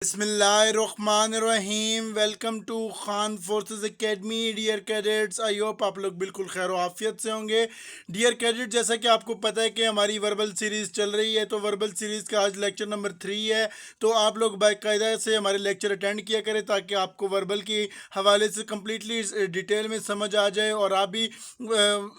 बिस्मिल्लाहिर्रहमानिर्रहीम। Welcome to Khan forces academy. Dear cadets, I hope आप लोग बिल्कुल खैर आफियत से होंगे। डियर कैडेट, जैसा कि आपको पता है कि हमारी वर्बल सीरीज़ चल रही है, तो वर्बल सीरीज़ का आज लेक्चर नंबर 3 है। तो आप लोग बाकायदा से हमारे लेक्चर अटेंड किया करें ताकि आपको वर्बल के हवाले से कम्प्लीटली डिटेल में समझ आ जाए और आप भी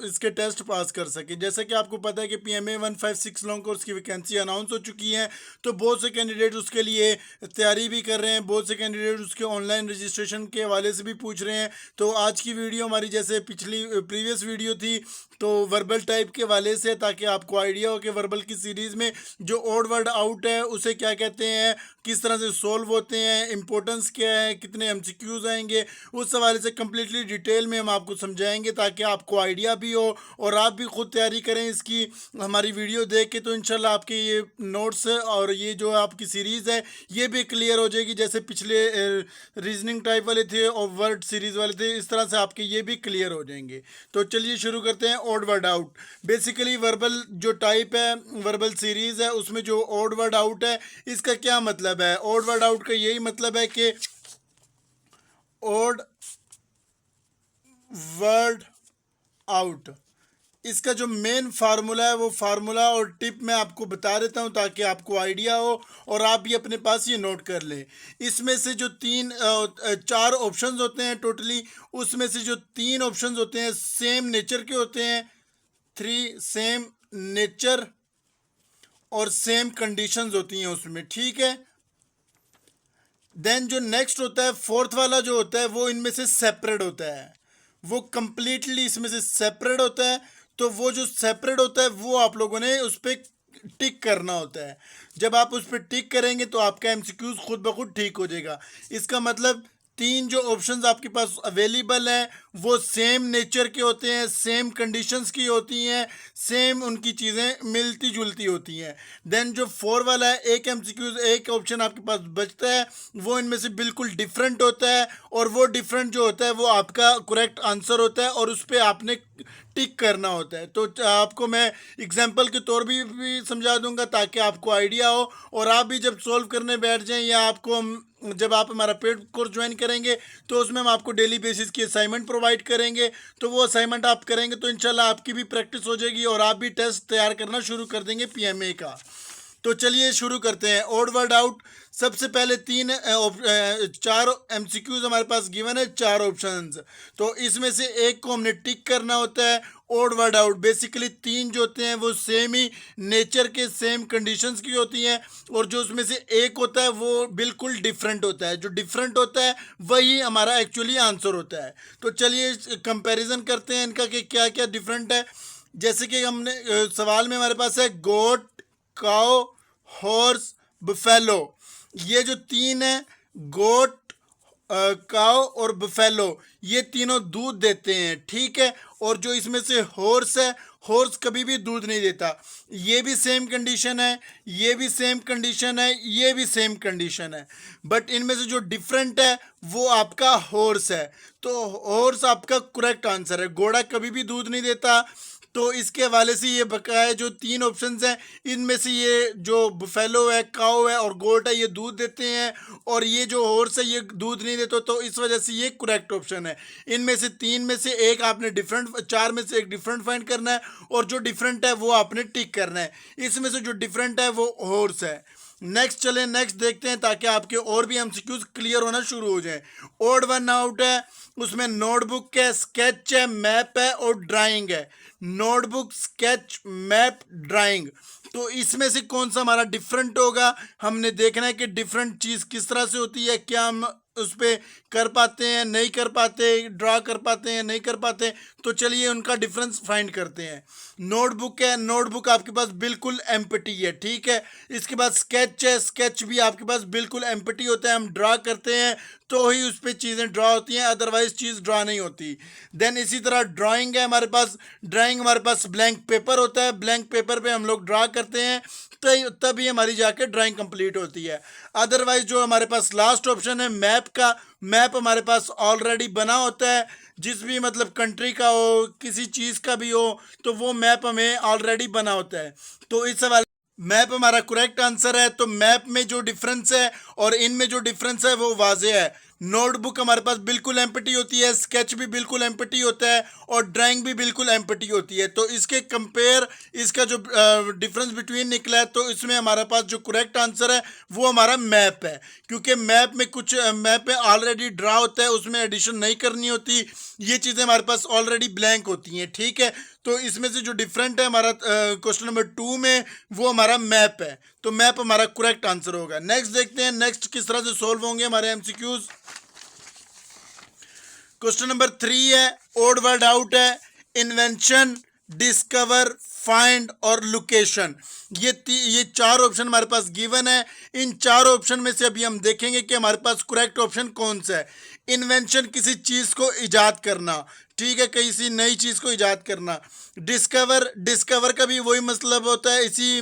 इसके टेस्ट पास कर सकें। जैसा कि आपको पता है कि PMA 156 लॉन्ग कोर्स की वैकेंसी अनाउंस हो चुकी है, तो बहुत से कैंडिडेट उसके लिए तैयारी भी कर रहे हैं। बहुत से कैंडिडेट उसके ऑनलाइन रजिस्ट्रेशन के हवाले से भी पूछ रहे हैं। तो आज की वीडियो हमारी जैसे प्रीवियस वीडियो थी तो वर्बल टाइप के हवाले से, ताकि आपको आइडिया हो कि वर्बल की सीरीज़ में जो ऑड वर्ड आउट है उसे क्या कहते हैं, किस तरह से सोल्व होते हैं, इंपॉर्टेंस क्या है, कितने MCQs आएंगे, उस हवाले से कम्प्लीटली डिटेल में हम आपको समझाएंगे ताकि आपको आइडिया भी हो और आप भी खुद तैयारी करें इसकी हमारी वीडियो देख के। तो इंशाल्लाह आपके ये नोट्स और ये जो आपकी सीरीज़ है ये भी क्लियर हो जाएगी। जैसे पिछले रीजनिंग टाइप वाले थे और वर्ड सीरीज़ वाले थे, इस तरह से आपके ये भी क्लियर हो जाएंगे। तो चलिए शुरू करते हैं। Odd word out basically verbal जो टाइप है, वर्बल सीरीज़ है, उसमें जो ऑड वर्ड आउट है इसका क्या मतलब है। ऑड वर्ड आउट का यही मतलब है कि ऑड वर्ड आउट, इसका जो मेन फार्मूला है वो फार्मूला और टिप मैं आपको बता देता हूँ ताकि आपको आइडिया हो और आप भी अपने पास ये नोट कर लें। इसमें से जो चार ऑप्शंस होते हैं टोटली, उसमें से जो 3 ऑप्शंस होते हैं सेम नेचर के होते हैं, 3 सेम नेचर और सेम कंडीशंस होती हैं उसमें, ठीक है। देन जो नेक्स्ट होता है फोर्थ वाला जो होता है वो इनमें से सेपरेट होता है, वो कंप्लीटली इसमें से सेपरेट होता है। तो वो जो सेपरेट होता है वो आप लोगों ने उस पर टिक करना होता है। जब आप उस पर टिक करेंगे तो आपका MCQs खुद ब खुद ठीक हो जाएगा। इसका मतलब 3 जो ऑप्शंस आपके पास अवेलेबल हैं वो सेम नेचर के होते हैं, सेम कंडीशंस की होती हैं, सेम उनकी चीज़ें मिलती जुलती होती हैं। देन जो 4 वाला है, एक MCQs एक ऑप्शन आपके पास बचता है, वो इनमें से बिल्कुल डिफरेंट होता है और वो डिफरेंट जो होता है वो आपका करेक्ट आंसर होता है और उस पर आपने टिक करना होता है। तो आपको मैं एग्जांपल के तौर भी समझा दूंगा ताकि आपको आइडिया हो और आप भी जब सॉल्व करने बैठ जाएं या आपको जब आप हमारा पेड कोर्स ज्वाइन करेंगे तो उसमें हम आपको डेली बेसिस की असाइनमेंट प्रोवाइड करेंगे। तो वो असाइनमेंट आप करेंगे तो इंशाल्लाह आपकी भी प्रैक्टिस हो जाएगी और आप भी टेस्ट तैयार करना शुरू कर देंगे PMA का। तो चलिए शुरू करते हैं। ऑड वर्ड आउट सबसे पहले 4 MCQs हमारे पास गिवन है, 4 ऑप्शंस। तो इसमें से एक को हमने टिक करना होता है। ऑड वर्ड आउट बेसिकली 3 जो होते हैं वो सेम ही नेचर के, सेम कंडीशंस की होती हैं और जो उसमें से एक होता है वो बिल्कुल डिफरेंट होता है। जो डिफरेंट होता है वही हमारा एक्चुअली आंसर होता है। तो चलिए कंपैरिजन करते हैं इनका कि क्या क्या डिफरेंट है। जैसे कि हमने सवाल में हमारे पास है गोट, काओ, हॉर्स, बफेलो। ये जो 3 है, गोट, काओ और बफेलो, ये तीनों दूध देते हैं, ठीक है। और जो इसमें से हॉर्स है, हॉर्स कभी भी दूध नहीं देता। ये भी सेम कंडीशन है, ये भी सेम कंडीशन है, ये भी सेम कंडीशन है, बट इनमें से जो डिफरेंट है वो आपका हॉर्स है। तो हॉर्स आपका करेक्ट आंसर है। घोड़ा कभी भी दूध नहीं देता। तो इसके हवाले से ये बकाया जो 3 ऑप्शंस हैं इनमें से ये जो बफेलो है, काऊ है और गोट है ये दूध देते हैं और ये जो हॉर्स है ये दूध नहीं देते। तो इस वजह से ये करेक्ट ऑप्शन है। इनमें से 3 में से एक आपने डिफरेंट, 4 में से एक डिफरेंट फाइंड करना है और जो डिफरेंट है वो आपने टिक करना है। इसमें से जो डिफरेंट है वो हॉर्स है। नेक्स्ट चलें, नेक्स्ट देखते हैं ताकि आपके और भी MCQs क्लियर होना शुरू हो जाए। ऑड वन आउट है, उसमें नोटबुक है, स्केच है, मैप है और ड्राइंग है। Notebook, sketch, map, drawing. तो इसमें से कौन सा हमारा डिफरेंट होगा, हमने देखना है कि डिफरेंट चीज़ किस तरह से होती है, क्या हम उस पर कर पाते हैं, नहीं कर पाते, ड्रा कर पाते हैं, नहीं कर पाते। तो चलिए उनका डिफरेंस फाइंड करते हैं। नोटबुक है, नोटबुक आपके पास बिल्कुल एम्प्टी है, ठीक है। इसके बाद स्केच है, स्केच भी आपके पास बिल्कुल एम्प्टी होता है। हम ड्रा करते हैं तो ही उस पर चीज़ें ड्रा होती हैं, अदरवाइज चीज़ ड्रा नहीं होती। देन इसी तरह ड्राइंग है हमारे पास, ड्राइंग हमारे पास ब्लैंक पेपर होता है, ब्लैंक पेपर पे हम लोग ड्रा करते हैं तो तभी हमारी जाके ड्राइंग कंप्लीट होती है। अदरवाइज जो हमारे पास लास्ट ऑप्शन है मैप का, मैप हमारे पास ऑलरेडी बना होता है, जिस भी मतलब कंट्री का हो, किसी चीज़ का भी हो, तो वो मैप हमें ऑलरेडी बना होता है। तो इस सवाल मैप हमारा करेक्ट आंसर है। तो मैप में जो डिफरेंस है और इनमें जो डिफरेंस है वो वाजे है। नोटबुक हमारे पास बिल्कुल एम्प्टी होती है, स्केच भी बिल्कुल एम्प्टी होता है और ड्राइंग भी बिल्कुल एम्प्टी होती है। तो इसके कंपेयर इसका जो डिफरेंस बिटवीन निकला है, तो इसमें हमारे पास जो करेक्ट आंसर है वो हमारा मैप है, क्योंकि मैप में कुछ मैप में ऑलरेडी ड्रा होता है, उसमें एडिशन नहीं करनी होती, ये चीज़ें हमारे पास ऑलरेडी ब्लैंक होती हैं। ठीक है, तो इसमें से जो डिफरेंट है हमारा क्वेश्चन नंबर 2 में, वो हमारा मैप है। तो मैप हमारा करेक्ट आंसर होगा। नेक्स्ट देखते हैं नेक्स्ट किस तरह से सोल्व होंगे हमारे एमसीक्यूज। क्वेश्चन नंबर 3 है, ओड वर्ड आउट है, इन्वेंशन, डिस्कवर, फाइंड और लोकेशन। ये चार ऑप्शन हमारे पास गिवन है। इन चार ऑप्शन में से अभी हम देखेंगे कि हमारे पास करेक्ट ऑप्शन कौन सा है। इन्वेंशन किसी चीज को इजाद करना, ठीक है, किसी नई चीज को इजाद करना। डिस्कवर का भी वही मतलब होता है, इसी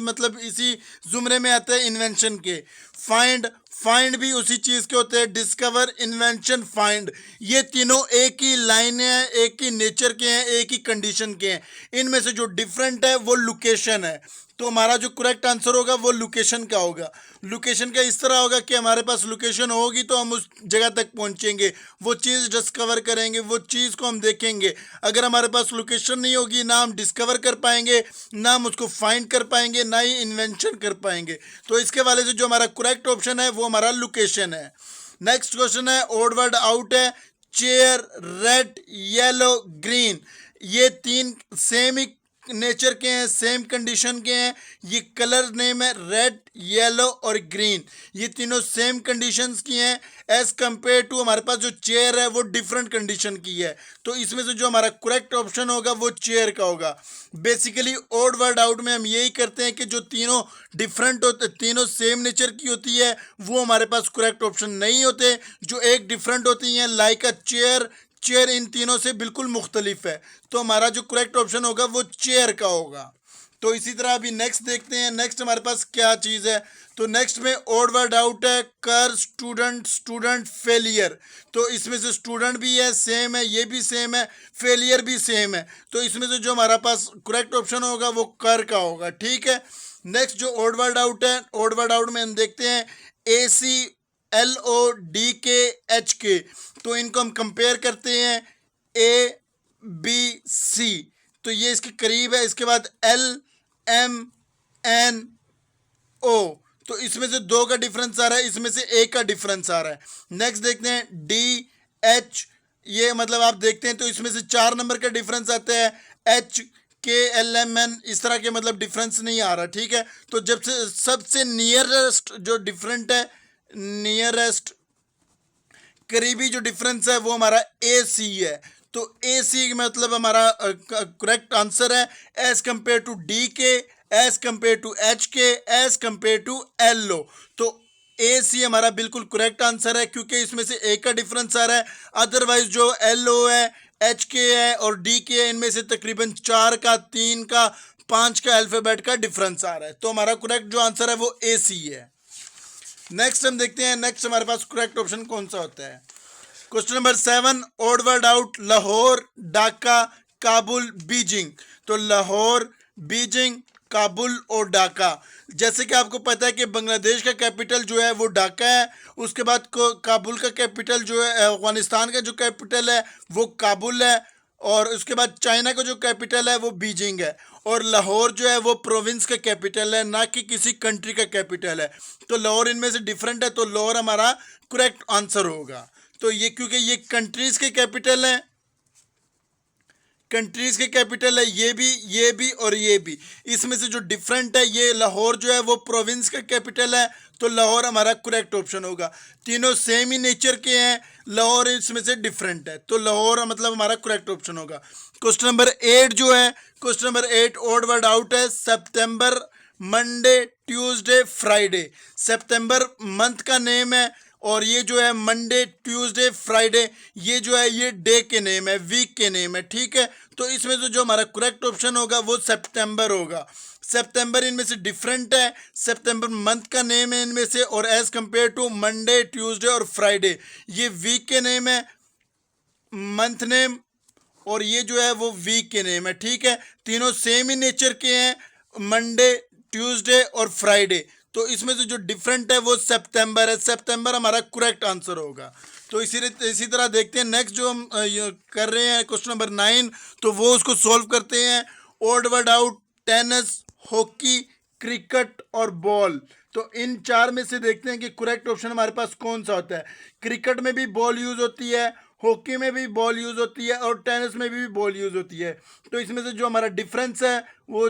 जुमरे में आता है इन्वेंशन के। फाइंड भी उसी चीज के होते हैं, डिस्कवर, इन्वेंशन, फाइंड। ये तीनों एक ही लाइन है, एक ही नेचर के हैं, एक ही कंडीशन के हैं। इनमें से जो डिफरेंट है वो लोकेशन है। तो हमारा जो करेक्ट आंसर होगा वो लोकेशन का होगा। लोकेशन का इस तरह होगा कि हमारे पास लोकेशन होगी तो हम उस जगह तक पहुंचेंगे, वो चीज़ डिस्कवर करेंगे, वो चीज़ को हम देखेंगे। अगर हमारे पास लोकेशन नहीं होगी, ना हम डिस्कवर कर पाएंगे, ना हम उसको फाइंड कर पाएंगे, ना ही इन्वेंशन कर पाएंगे। तो इसके वाले से जो हमारा करेक्ट ऑप्शन है वो हमारा लोकेशन है। नेक्स्ट क्वेश्चन है, ओड वर्ड आउट है, चेयर, रेड, येलो, ग्रीन। ये तीन सेम ही नेचर के हैं, सेम कंडीशन के हैं। ये कलर नेम है रेड, येलो और ग्रीन। ये तीनों सेम कंडीशंस की हैं। एज कंपेयर टू हमारे पास जो चेयर है वो डिफरेंट कंडीशन की है। तो इसमें से जो हमारा करेक्ट ऑप्शन होगा वो चेयर का होगा। बेसिकली ओड वर्ड आउट में हम यही करते हैं कि जो तीनों डिफरेंट होते, तीनों सेम नेचर की होती है, वो हमारे पास करेक्ट ऑप्शन नहीं होते। जो एक डिफरेंट होती हैं, लाइक अ चेयर इन तीनों से बिल्कुल मुख्तलिफ है। तो हमारा जो करेक्ट ऑप्शन होगा वो चेयर का होगा। तो इसी तरह अभी नेक्स्ट देखते हैं, नेक्स्ट हमारे पास क्या चीज़ है। तो नेक्स्ट में ओड वर्ड आउट है, कर, स्टूडेंट, फेलियर। तो इसमें से स्टूडेंट भी है, सेम है, ये भी सेम है, फेलियर भी सेम है। तो इसमें से जो हमारा पास करेक्ट ऑप्शन होगा वो कर का होगा। ठीक है, नेक्स्ट जो ओड वर्ड आउट है, ओड वर्ड आउट में हम देखते हैं ACLODKHK। तो इनको हम कंपेयर करते हैं, ABC, तो ये इसके करीब है। इसके बाद LMNO, तो इसमें से दो का डिफरेंस आ रहा है, इसमें से एक का डिफरेंस आ रहा है। नेक्स्ट देखते हैं DH, ये मतलब आप देखते हैं तो इसमें से 4 नंबर का डिफरेंस आता है। HKLMN इस तरह के मतलब डिफरेंस नहीं आ रहा। ठीक है, तो जब से सबसे नियरेस्ट जो डिफरेंट है, नियरेस्ट करीबी जो डिफरेंस है वो हमारा AC है। तो AC मतलब हमारा करेक्ट आंसर है as compare to DK, as compare to HK, as compare to LO। तो AC हमारा बिल्कुल करेक्ट आंसर है, क्योंकि इसमें से एक का डिफरेंस आ रहा है। अदरवाइज जो LO है, HK है और DK है, इनमें से तकरीबन 4 का, 3 का, 5 का अल्फाबेट का डिफरेंस आ रहा है। तो हमारा करेक्ट जो आंसर है वो AC है। नेक्स्ट हम देखते हैं, नेक्स्ट हमारे पास करेक्ट ऑप्शन कौन सा होता है। Question number 7, odd word out, Lahore, Dhaka, Kabul, Beijing. तो लाहौर, बीजिंग, काबुल और ढाका। जैसे कि आपको पता है कि बांग्लादेश का कैपिटल जो है वो ढाका है। उसके बाद काबुल का कैपिटल जो है, अफगानिस्तान का जो कैपिटल है वो काबुल है। और उसके बाद चाइना का जो कैपिटल है वो बीजिंग है। और लाहौर जो है वो प्रोविंस का कैपिटल है, ना कि किसी कंट्री का कैपिटल है। तो लाहौर इनमें से डिफरेंट है, तो लाहौर हमारा करेक्ट आंसर होगा। तो ये क्योंकि ये कंट्रीज के कैपिटल हैं, कंट्रीज के कैपिटल है, ये भी और ये भी। इसमें से जो डिफरेंट है, ये लाहौर जो है वो प्रोविंस का कैपिटल है। तो लाहौर हमारा करेक्ट ऑप्शन होगा। तीनों सेम ही नेचर के हैं, लाहौर इसमें से डिफरेंट है, तो लाहौर मतलब हमारा करेक्ट ऑप्शन होगा। क्वेश्चन नंबर 8 जो है, question number 8 odd word out है, सितंबर, मंडे, ट्यूसडे, फ्राइडे। सितंबर मंथ का नेम है और ये जो है मंडे, ट्यूसडे, फ्राइडे, ये जो है ये डे के नेम है, वीक के नेम है। ठीक है, तो इसमें से जो हमारा करेक्ट ऑप्शन होगा वो सितंबर होगा। सितंबर इनमें से डिफरेंट है, सितंबर मंथ का नेम है इनमें से, और as compare to Monday, Tuesday और फ्राइडे, ये वीक के नेम है, मंथ नेम, और ये जो है वो वीक के नेम है। ठीक है, तीनों सेम ही नेचर के हैं, मंडे, ट्यूसडे और फ्राइडे। तो इसमें से जो डिफरेंट है वो सितंबर है, सितंबर हमारा करेक्ट आंसर होगा। तो इसी तरह देखते हैं नेक्स्ट जो हम ये कर रहे हैं क्वेश्चन नंबर 9, तो वो उसको सॉल्व करते हैं। Odd word out, tennis, hockey, cricket और बॉल। तो इन चार में से देखते हैं कि करेक्ट ऑप्शन हमारे पास कौन सा होता है। क्रिकेट में भी बॉल यूज होती है, हॉकी में भी बॉल यूज होती है और टेनिस में भी बॉल यूज होती है। तो इसमें से जो हमारा डिफरेंस है वो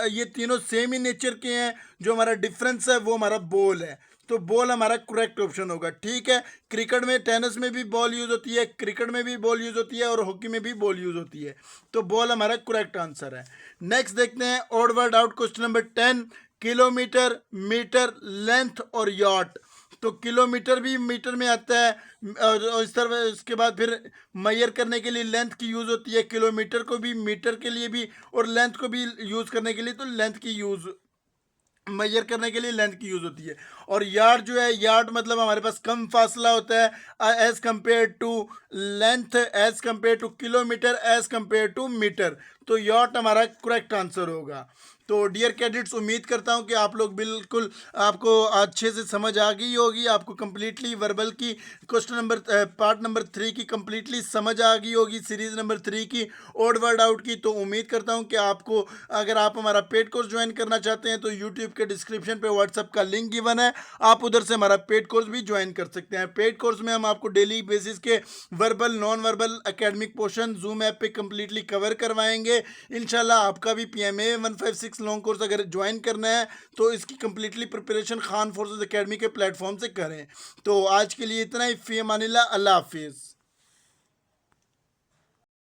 ये तीनों सेम ही नेचर के हैं। जो हमारा डिफरेंस है वो हमारा बॉल है। तो बॉल हमारा करेक्ट ऑप्शन होगा। ठीक है, क्रिकेट में, टेनिस में भी बॉल यूज होती है, क्रिकेट में भी बॉल यूज होती है और हॉकी में भी बॉल यूज होती है। तो बॉल हमारा करेक्ट आंसर है। नेक्स्ट देखते हैं odd word out question number 10, kilometre, metre, length और यार्ड। तो किलोमीटर भी मीटर में आता है और इस तरह इसके बाद फिर मेजर करने के लिए लेंथ की यूज़ होती है, किलोमीटर को भी, मीटर के लिए भी और लेंथ को भी यूज़ करने के लिए तो लेंथ की यूज़, मेजर करने के लिए लेंथ की यूज़ होती है। और यार्ड जो है, यार्ड मतलब हमारे पास कम फासला होता है as compare to length, as compare to kilometre, as compare to metre. तो यार्ड हमारा करेक्ट आंसर होगा। तो डियर कैडेट्स, उम्मीद करता हूं कि आप लोग बिल्कुल, आपको अच्छे से समझ आ गई होगी, आपको कंप्लीटली वर्बल की क्वेश्चन नंबर पार्ट नंबर 3 की कंप्लीटली समझ आ गई होगी, सीरीज नंबर 3 की, ओड वर्ड आउट की। तो उम्मीद करता हूं कि आपको, अगर आप हमारा पेड कोर्स ज्वाइन करना चाहते हैं तो यूट्यूब के डिस्क्रिप्शन पे व्हाट्सएप का लिंक गिवन है, आप उधर से हमारा पेड कोर्स भी ज्वाइन कर सकते हैं। पेड कोर्स में हम आपको डेली बेसिस के verbal, non verbal, academic portion zoom app पे कंप्लीटली कवर करवाएंगे। इंशाल्लाह आपका भी PMA 156 लॉन्ग कोर्स अगर ज्वाइन करना है तो इसकी completely preparation Khan forces academy के प्लेटफॉर्म से करें। तो आज के लिए इतना ही। फी अमानिल्लाह, अल्लाह हाफिज़।